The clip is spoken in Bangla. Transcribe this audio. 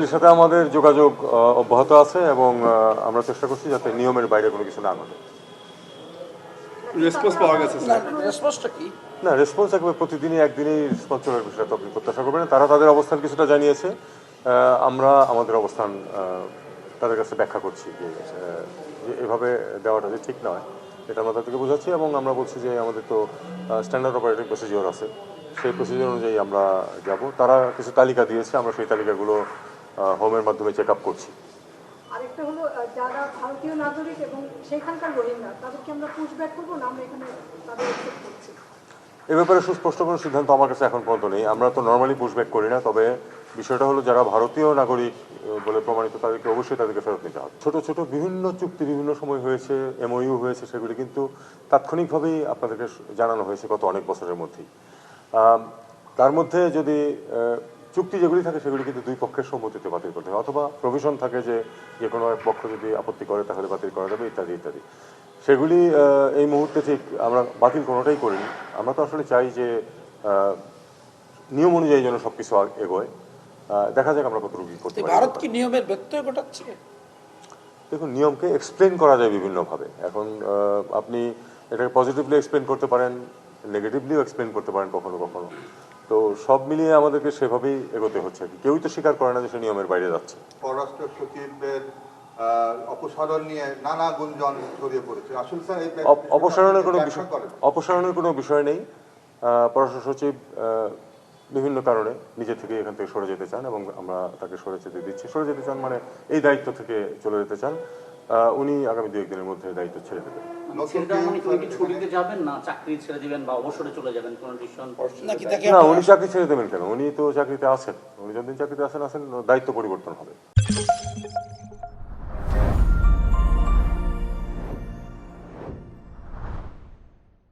ফ্যামিলির সাথে আমাদের যোগাযোগ অব্যাহত আছে এবং আমরা চেষ্টা করছি যাতে নিয়মের বাইরে কোনো কিছু না ঘটে। রেসপন্স পাওয়া গেছে স্যার? রেসপন্সটা কি? না, রেসপন্স একবার প্রতিদিনই একদিনই রেসপন্স চলার বিষয়টা তো আপনি প্রত্যাশা করবেন না। তারা তাদের অবস্থান কিছুটা জানিয়েছে, আমরা আমাদের অবস্থান তাদের কাছে ব্যাখ্যা করছি যে এভাবে দেওয়াটা যে ঠিক নয় এটা আমরা তাদেরকে বোঝাচ্ছি এবং আমরা বলছি যে আমাদের তো স্ট্যান্ডার্ড অপারেটিং প্রসিজিওর আছে, সেই প্রসিজিওর অনুযায়ী আমরা যাব। তারা কিছু তালিকা দিয়েছে, আমরা সেই তালিকাগুলো হোমের মাধ্যমে চেক আপ করছি। আরেকটা হলো যারা ভারতীয় নাগরিক এবং সেখানকার রোহিঙ্গা তাদেরকে আমরা পুশব্যাক করবো না, আমরা এখানে তাদের অ্যাকসেপ্ট করছি? এ ব্যাপারে সুস্পষ্ট কোনো সিদ্ধান্ত আমার কাছে এখন পর্যন্ত নেই। আমরা তো নর্মালি পুশব্যাক করি না, তবে বিষয়টা হলো যারা ভারতীয় নাগরিক বলে প্রমাণিত তাদেরকে অবশ্যই তাদেরকে ফেরত নিতে হবে। ছোট ছোট বিভিন্ন চুক্তি বিভিন্ন সময় হয়েছে, এমওইউ হয়েছে, সেগুলি কিন্তু তাৎক্ষণিকভাবেই আপনাদেরকে জানানো হয়েছে গত অনেক বছরের মধ্যেই। তার মধ্যে যদি চুক্তি যেগুলি থাকে সেগুলি কিন্তু দুই পক্ষের সম্মতিতে বাতিল করতে হয়, অথবা প্রভিশন থাকে যে কোনো এক পক্ষ যদি আপত্তি করে তাহলে বাতিল করা যাবে ইত্যাদি ইত্যাদি। সেগুলি এই মুহূর্তে ঠিক আমরা বাতিল কোনোটাই করিনি। আমরা তো আসলে চাই যে নিয়ম অনুযায়ী যেন সব কিছু এগোয়। দেখা যাক আমরা কতটুকু করতে পারি। ভারত কি নিয়মের ব্যত্যয় ঘটাচ্ছে? দেখুন, নিয়মকে এক্সপ্লেন করা যায় বিভিন্নভাবে। এখন আপনি এটাকে পজিটিভলি এক্সপ্লেন করতে পারেন, নেগেটিভলিও এক্সপ্লেন করতে পারেন কখনো কখনো। তো সব মিলিয়ে আমাদেরকে সেভাবেই এগোতে হচ্ছে। কেউই তো স্বীকার করে না যে সে নিয়মের বাইরে যাচ্ছে। পররাষ্ট্র সচিবের অপসারণ নিয়ে নানা গুঞ্জন ছড়িয়ে পড়েছে। আসলে স্যার অপসারণের কোনো বিষয় নেই। পররাষ্ট্র সচিব বিভিন্ন কারণে নিজে থেকে এখান থেকে সরে যেতে চান এবং আমরা তাকে সরে যেতে দিচ্ছি। সরে যেতে চান মানে এই দায়িত্ব থেকে চলে যেতে চান। উনি আগামী 2-1 দিনের মধ্যে দায়িত্ব ছেড়ে দেবেন। ছুটিতে যাবেন না চাকরি ছেড়ে দিবেন বা অবসরে চলে যাবেন কোন ডিসিশন? না, উনি চাকরি ছেড়ে দেবেন কেন? উনি তো চাকরিতে আছেন। উনি যতদিন চাকরিতে আছেন দায়িত্ব পরিবর্তন হবে।